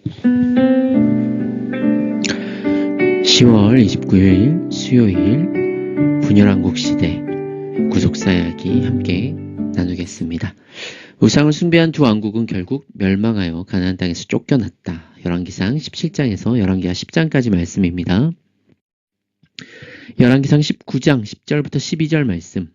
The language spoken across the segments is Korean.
10월 29일 수요일 분열왕국 시대 구속사 이야기 함께 나누겠습니다. 우상을 숭배한 두 왕국은 결국 멸망하여 가나안 땅에서 쫓겨났다. 열왕기상 17장에서 열왕기하 10장까지 말씀입니다. 열왕기상 19장 10절부터 12절 말씀.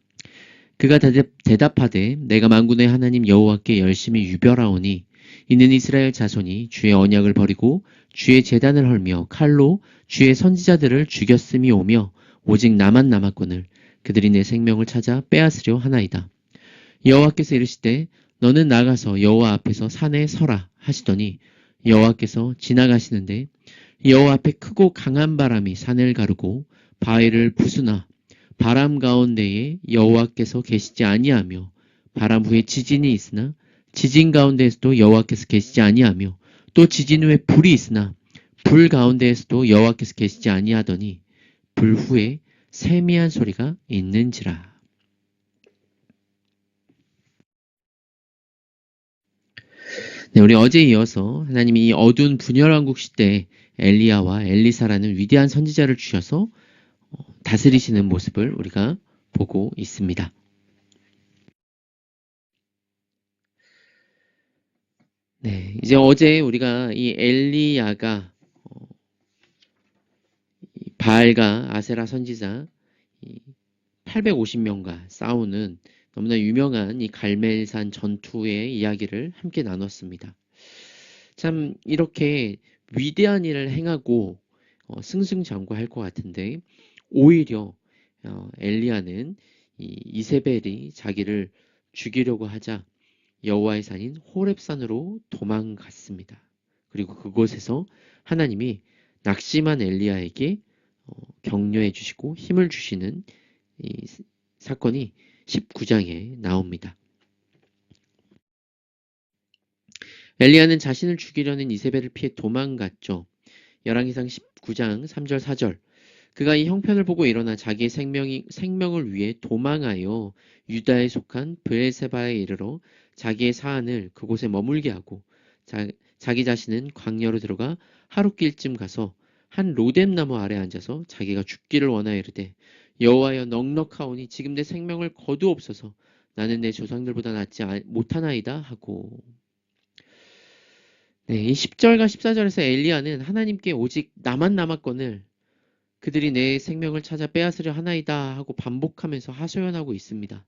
그가 대답하되 내가 만군의 하나님 여호와께 열심히 유별하오니 이는 이스라엘 자손이 주의 언약을 버리고 주의 제단을 헐며 칼로 주의 선지자들을 죽였음이 오며 오직 나만 남았거늘 그들이 내 생명을 찾아 빼앗으려 하나이다. 여호와께서 이르시되 너는 나가서 여호와 앞에서 산에 서라 하시더니 여호와께서 지나가시는데 여호와 앞에 크고 강한 바람이 산을 가르고 바위를 부수나 바람 가운데에 여호와께서 계시지 아니하며 바람 후에 지진이 있으나 지진 가운데에서도 여호와께서 계시지 아니하며 또 지진 후에 불이 있으나 불 가운데에서도 여호와께서 계시지 아니하더니 불 후에 세미한 소리가 있는지라. 네, 우리 어제 이어서 하나님이 이 어두운 분열왕국 시대에 엘리야와 엘리사라는 위대한 선지자를 주셔서 다스리시는 모습을 우리가 보고 있습니다. 네, 이제 어제 우리가 이 엘리야가 바알과 아세라 선지자 850명과 싸우는 너무나 유명한 이 갈멜산 전투의 이야기를 함께 나눴습니다. 참 이렇게 위대한 일을 행하고 승승장구할 것 같은데 오히려 엘리야는 이세벨이 자기를 죽이려고 하자 여호와의 산인 호렙산으로 도망갔습니다. 그리고 그곳에서 하나님이 낙심한 엘리야에게 격려해 주시고 힘을 주시는 이 사건이 19장에 나옵니다. 엘리야는 자신을 죽이려는 이세벨을 피해 도망갔죠. 열왕기상 19장 3절 4절. 그가 이 형편을 보고 일어나 자기의 생명을 위해 도망하여 유다에 속한 브엘세바에 이르러 자기의 사안을 그곳에 머물게 하고 자기 자신은 광야로 들어가 하룻길쯤 가서 한 로뎀나무 아래 앉아서 자기가 죽기를 원하여 이르되 여호와여 넉넉하오니 지금 내 생명을 거두옵소서. 나는 내 조상들보다 낫지 못하나이다 하고. 네, 이 10절과 14절에서 엘리야는 하나님께 오직 나만 남았거늘 그들이 내 생명을 찾아 빼앗으려 하나이다 하고 반복하면서 하소연하고 있습니다.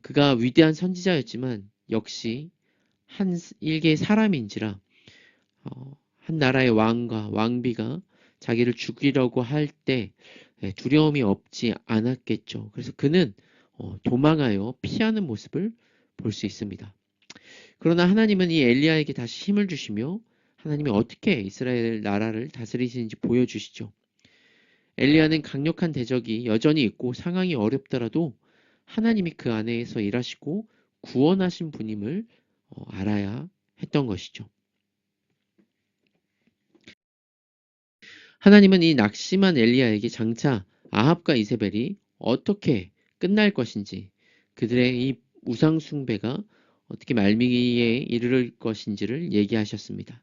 그가 위대한 선지자였지만 역시 한 일개의 사람인지라 한 나라의 왕과 왕비가 자기를 죽이려고 할 때 두려움이 없지 않았겠죠. 그래서 그는 도망하여 피하는 모습을 볼 수 있습니다. 그러나 하나님은 이 엘리야에게 다시 힘을 주시며 하나님이 어떻게 이스라엘 나라를 다스리시는지 보여주시죠. 엘리야는 강력한 대적이 여전히 있고 상황이 어렵더라도 하나님이 그 안에서 일하시고 구원하신 분임을 알아야 했던 것이죠. 하나님은 이 낙심한 엘리야에게 장차 아합과 이세벨이 어떻게 끝날 것인지 그들의 이 우상 숭배가 어떻게 말미에 이르를 것인지를 얘기하셨습니다.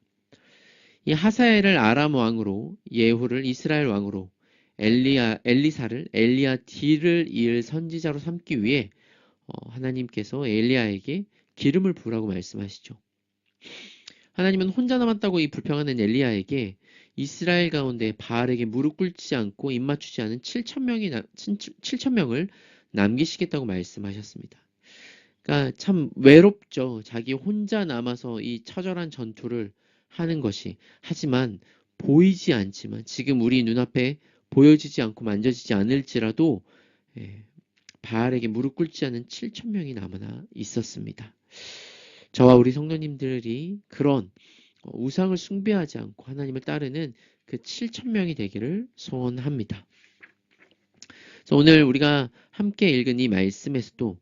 이 하사엘을 아람 왕으로 예후를 이스라엘 왕으로 엘리사를 엘리야 뒤를 이을 선지자로 삼기 위해 하나님께서 엘리야에게 기름을 부으라고 말씀하시죠. 하나님은 혼자 남았다고 이 불평하는 엘리야에게 이스라엘 가운데 바알에게 무릎 꿇지 않고 입맞추지 않은 7,000명을 남기시겠다고 말씀하셨습니다. 그러니까 참 외롭죠. 자기 혼자 남아서 이 처절한 전투를 하는 것이. 하지만 보이지 않지만 지금 우리 눈앞에 보여지지 않고 만져지지 않을지라도 바알에게 무릎 꿇지 않은 7,000명이 남아 있었습니다. 저와 우리 성도님들이 그런 우상을 숭배하지 않고 하나님을 따르는 그 7,000명이 되기를 소원합니다. 그래서 오늘 우리가 함께 읽은 이 말씀에서도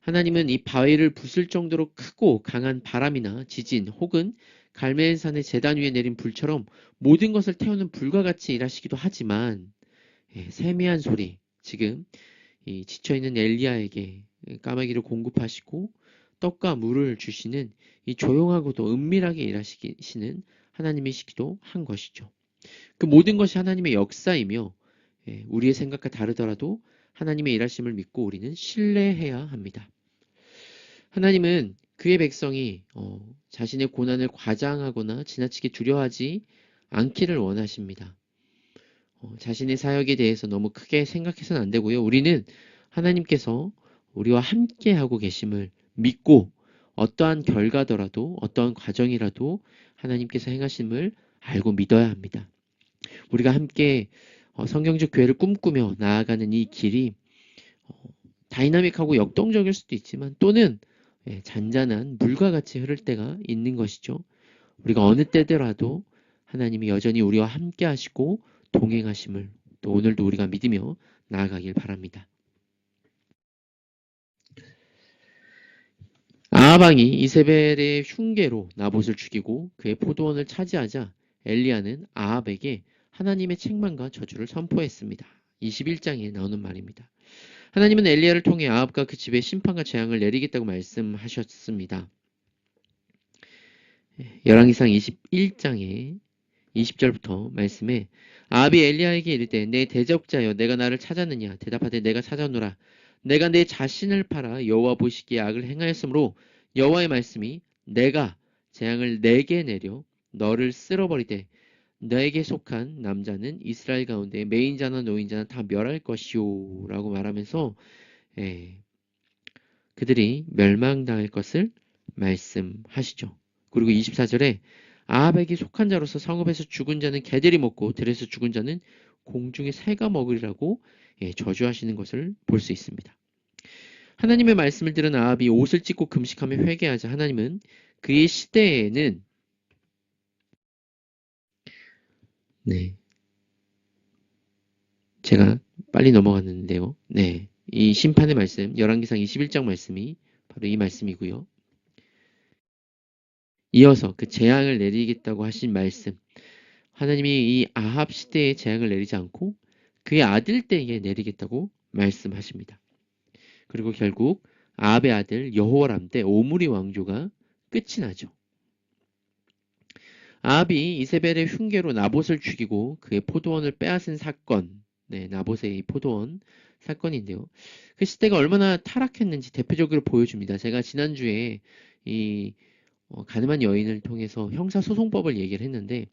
하나님은 이 바위를 부술 정도로 크고 강한 바람이나 지진 혹은 갈멜산의 제단 위에 내린 불처럼 모든 것을 태우는 불과 같이 일하시기도 하지만 세미한 소리, 지금 이 지쳐있는 엘리야에게 까마귀를 공급하시고 떡과 물을 주시는 이 조용하고도 은밀하게 일하시는 하나님이시기도 한 것이죠. 그 모든 것이 하나님의 역사이며 우리의 생각과 다르더라도 하나님의 일하심을 믿고 우리는 신뢰해야 합니다. 하나님은 그의 백성이 자신의 고난을 과장하거나 지나치게 두려워하지 않기를 원하십니다. 자신의 사역에 대해서 너무 크게 생각해서는 안 되고요. 우리는 하나님께서 우리와 함께하고 계심을 믿고 어떠한 결과더라도 어떠한 과정이라도 하나님께서 행하심을 알고 믿어야 합니다. 우리가 함께 성경적 교회를 꿈꾸며 나아가는 이 길이 다이나믹하고 역동적일 수도 있지만 또는 잔잔한 물과 같이 흐를 때가 있는 것이죠. 우리가 어느 때더라도 하나님이 여전히 우리와 함께 하시고 동행하심을 또 오늘도 우리가 믿으며 나아가길 바랍니다. 아합 왕이 이세벨의 흉계로 나봇을 죽이고 그의 포도원을 차지하자 엘리야는 아합에게 하나님의 책망과 저주를 선포했습니다. 21장에 나오는 말입니다. 하나님은 엘리야를 통해 아합과 그 집에 심판과 재앙을 내리겠다고 말씀하셨습니다. 열왕기상 21장에 20절부터 말씀에 아합이 엘리야에게 이르되 내 대적자여 내가 나를 찾았느냐 대답하되 내가 찾아노라 내가 내 자신을 팔아 여호와 보시기에 악을 행하였으므로 여호와의 말씀이 내가 재앙을 내게 내려 너를 쓸어버리되 너에게 속한 남자는 이스라엘 가운데 매인자나 노인자나 다 멸할 것이오 라고 말하면서 그들이 멸망당할 것을 말씀하시죠. 그리고 24절에 아합에게 속한 자로서 성읍에서 죽은 자는 개들이 먹고 들에서 죽은 자는 공중의 새가 먹으리라고 저주하시는 것을 볼 수 있습니다. 하나님의 말씀을 들은 아합이 옷을 찢고 금식하며 회개하자 하나님은 그의 시대에는 제가 빨리 넘어갔는데요. 이 심판의 말씀, 열왕기상 21장 말씀이 바로 이 말씀이고요. 이어서 그 재앙을 내리겠다고 하신 말씀, 하나님이 이 아합 시대에 재앙을 내리지 않고 그의 아들 때에 내리겠다고 말씀하십니다. 그리고 결국 아합의 아들 여호와람 때 오므리 왕조가 끝이 나죠. 아합이 이세벨의 흉계로 나봇을 죽이고 그의 포도원을 빼앗은 사건, 나봇의 이 포도원 사건인데요. 그 시대가 얼마나 타락했는지 대표적으로 보여줍니다. 제가 지난주에 이 가늠한 여인을 통해서 형사소송법을 얘기를 했는데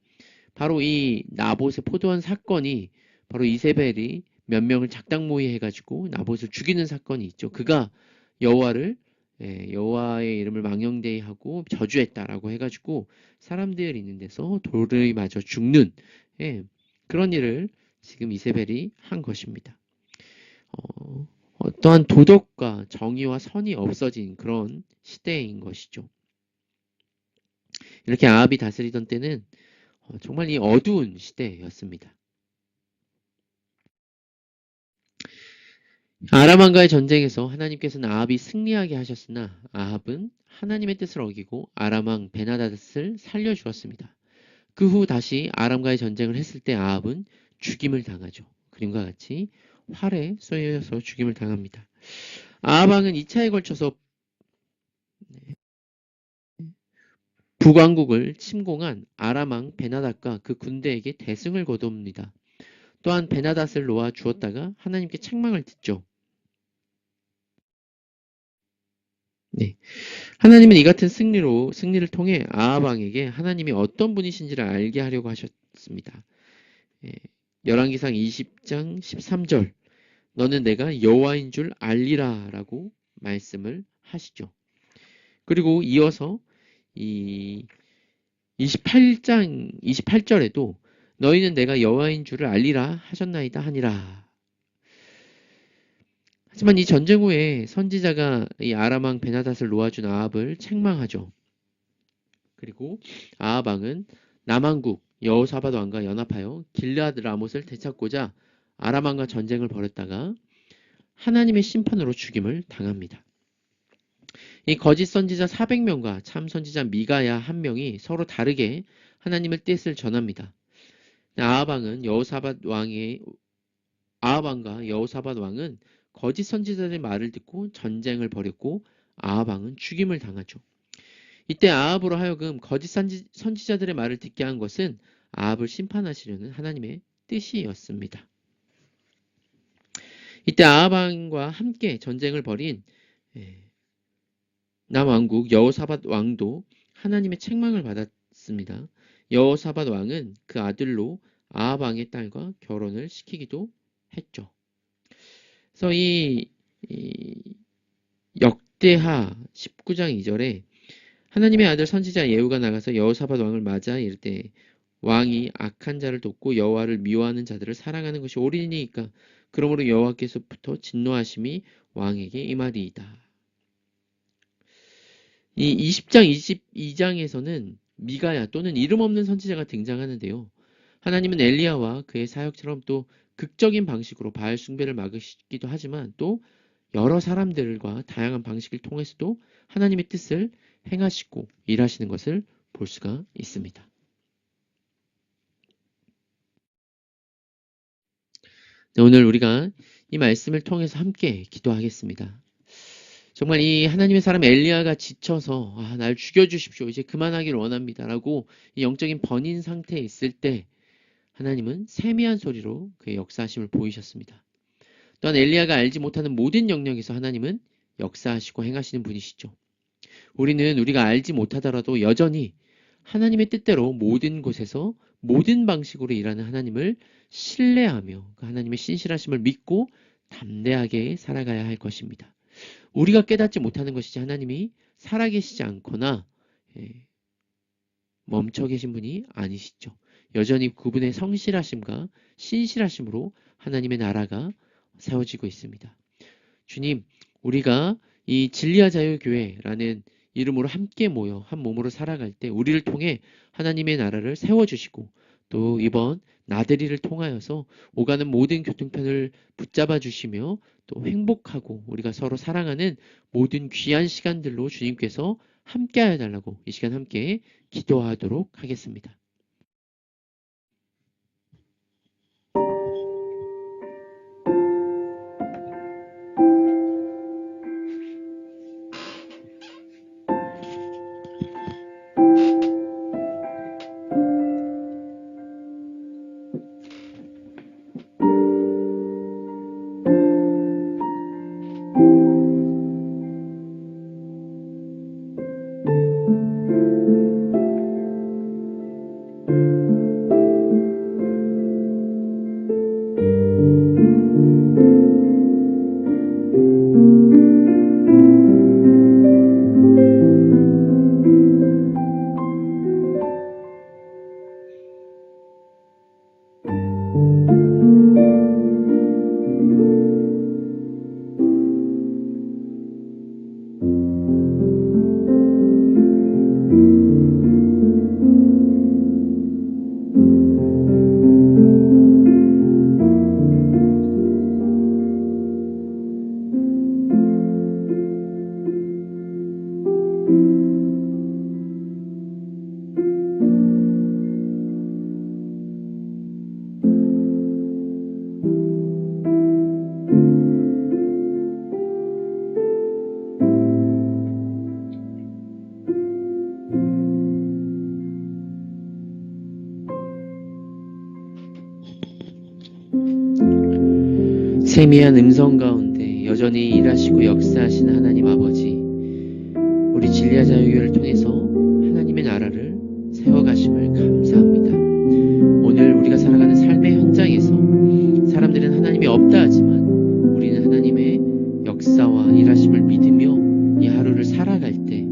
바로 이 나봇의 포도원 사건이 바로 이세벨이 몇 명을 작당모의 해가지고 나봇을 죽이는 사건이 있죠. 그가 여호와의 이름을 망령되이 하고 저주했다라고 해가지고 사람들 있는 데서 돌을 맞아 죽는 그런 일을 지금 이세벨이 한 것입니다. 어떠한 도덕과 정의와 선이 없어진 그런 시대인 것이죠. 이렇게 아합이 다스리던 때는 정말 이 어두운 시대였습니다. 아람왕과의 전쟁에서 하나님께서는 아합이 승리하게 하셨으나 아합은 하나님의 뜻을 어기고 아람왕 베나닷을 살려주었습니다. 그 후 다시 아람과의 전쟁을 했을 때 아합은 죽임을 당하죠. 그림과 같이 활에 쏘여서 죽임을 당합니다. 아합왕은 2차에 걸쳐서 북왕국을 침공한 아람왕 베나닷과 그 군대에게 대승을 거둡니다. 또한 베나닷을 놓아 주었다가 하나님께 책망을 듣죠. 하나님은 이 같은 승리를 통해 아합 왕에게 하나님이 어떤 분이신지를 알게 하려고 하셨습니다. 열왕기상 20장 13절 너는 내가 여호와인 줄 알리라 라고 말씀을 하시죠. 그리고 이어서 이 28절에도 너희는 내가 여호와인 줄을 알리라 하셨나이다 하니라. 하지만 이 전쟁 후에 선지자가 이 아람왕 베나닷을 놓아준 아합을 책망하죠. 그리고 아합 왕은 남왕국 여호사밧 왕과 연합하여 길르앗 라못을 되찾고자 아람 왕과 전쟁을 벌였다가 하나님의 심판으로 죽임을 당합니다. 이 거짓 선지자 400명과 참 선지자 미가야 1명이 서로 다르게 하나님의 뜻을 전합니다. 아합 왕과 여호사밧 왕은 거짓 선지자들의 말을 듣고 전쟁을 벌였고 아합 왕은 죽임을 당하죠. 이때 아합으로 하여금 거짓 선지자들의 말을 듣게 한 것은 아합을 심판하시려는 하나님의 뜻이었습니다. 이때 아합 왕과 함께 전쟁을 벌인 남왕국 여호사밧 왕도 하나님의 책망을 받았습니다. 여호사밧 왕은 그 아들로 아합 왕의 딸과 결혼을 시키기도 했죠. 그래서 이 역대하 19장 2절에 하나님의 아들 선지자 예후가 나가서 여호사밧 왕을 맞아 이르되 왕이 악한 자를 돕고 여호와를 미워하는 자들을 사랑하는 것이 옳으니까 그러므로 여호와께서부터 진노하심이 왕에게 임하리이다. 이 20장 22장에서는 미가야 또는 이름 없는 선지자가 등장하는데요. 하나님은 엘리야와 그의 사역처럼 또 극적인 방식으로 바알 숭배를 막으시기도 하지만 또 여러 사람들과 다양한 방식을 통해서도 하나님의 뜻을 행하시고 일하시는 것을 볼 수가 있습니다. 네, 오늘 우리가 이 말씀을 통해서 함께 기도하겠습니다. 정말 이 하나님의 사람 엘리야가 지쳐서 날 죽여주십시오. 이제 그만하길 원합니다. 라고 이 영적인 번인 상태에 있을 때 하나님은 세미한 소리로 그의 역사하심을 보이셨습니다. 또한 엘리야가 알지 못하는 모든 영역에서 하나님은 역사하시고 행하시는 분이시죠. 우리는 우리가 알지 못하더라도 여전히 하나님의 뜻대로 모든 곳에서 모든 방식으로 일하는 하나님을 신뢰하며 그 하나님의 신실하심을 믿고 담대하게 살아가야 할 것입니다. 우리가 깨닫지 못하는 것이지 하나님이 살아계시지 않거나 멈춰 계신 분이 아니시죠. 여전히 그분의 성실하심과 신실하심으로 하나님의 나라가 세워지고 있습니다. 주님, 우리가 이 진리와 자유교회라는 이름으로 함께 모여 한 몸으로 살아갈 때 우리를 통해 하나님의 나라를 세워주시고 또 이번 나들이를 통하여서 오가는 모든 교통편을 붙잡아 주시며 또 행복하고 우리가 서로 사랑하는 모든 귀한 시간들로 주님께서 함께 하여 달라고 이 시간 함께 기도하도록 하겠습니다. 세미한 음성 가운데 여전히 일하시고 역사하시는 하나님 아버지, 우리 진리와 자유교회를 통해서 하나님의 나라를 세워가심을 감사합니다. 오늘 우리가 살아가는 삶의 현장에서 사람들은 하나님이 없다 하지만 우리는 하나님의 역사와 일하심을 믿으며 이 하루를 살아갈 때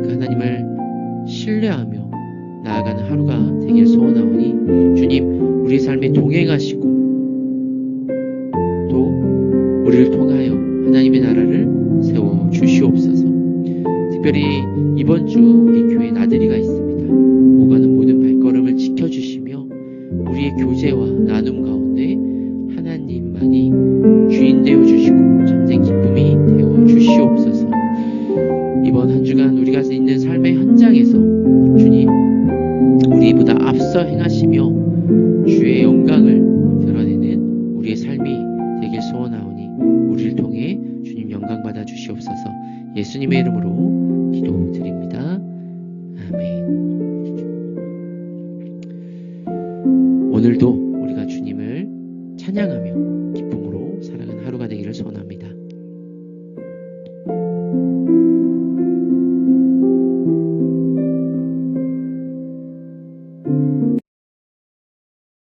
그 하나님을 신뢰하며 나아가는 하루가 되길 소원하오니 주님, 우리의 삶에 동행하시고 또 우리를 통하여 하나님의 나라를 세워 주시옵소서. 특별히 이번 주 우리 교회 나들이가 있습니다. 오가는 모든 발걸음을 지켜주시며 우리의 교제와 나눔 가운데 하나님만이 주인 되어 주시고 참된 기쁨이 되어 주시옵소서. 이번 한 주간 우리가 있는 삶의 현장에서 주님, 우리보다 앞서 행하시며 주의 영광을 드러내는 우리의 삶이 되길 소원하오니 우리를 통해 주님 영광 받아 주시옵소서. 예수님의 이름으로 기도드립니다. 아멘. 오늘도 우리가 주님을 찬양하며 기쁨으로 살아가는 하루가 되기를 소원합니다.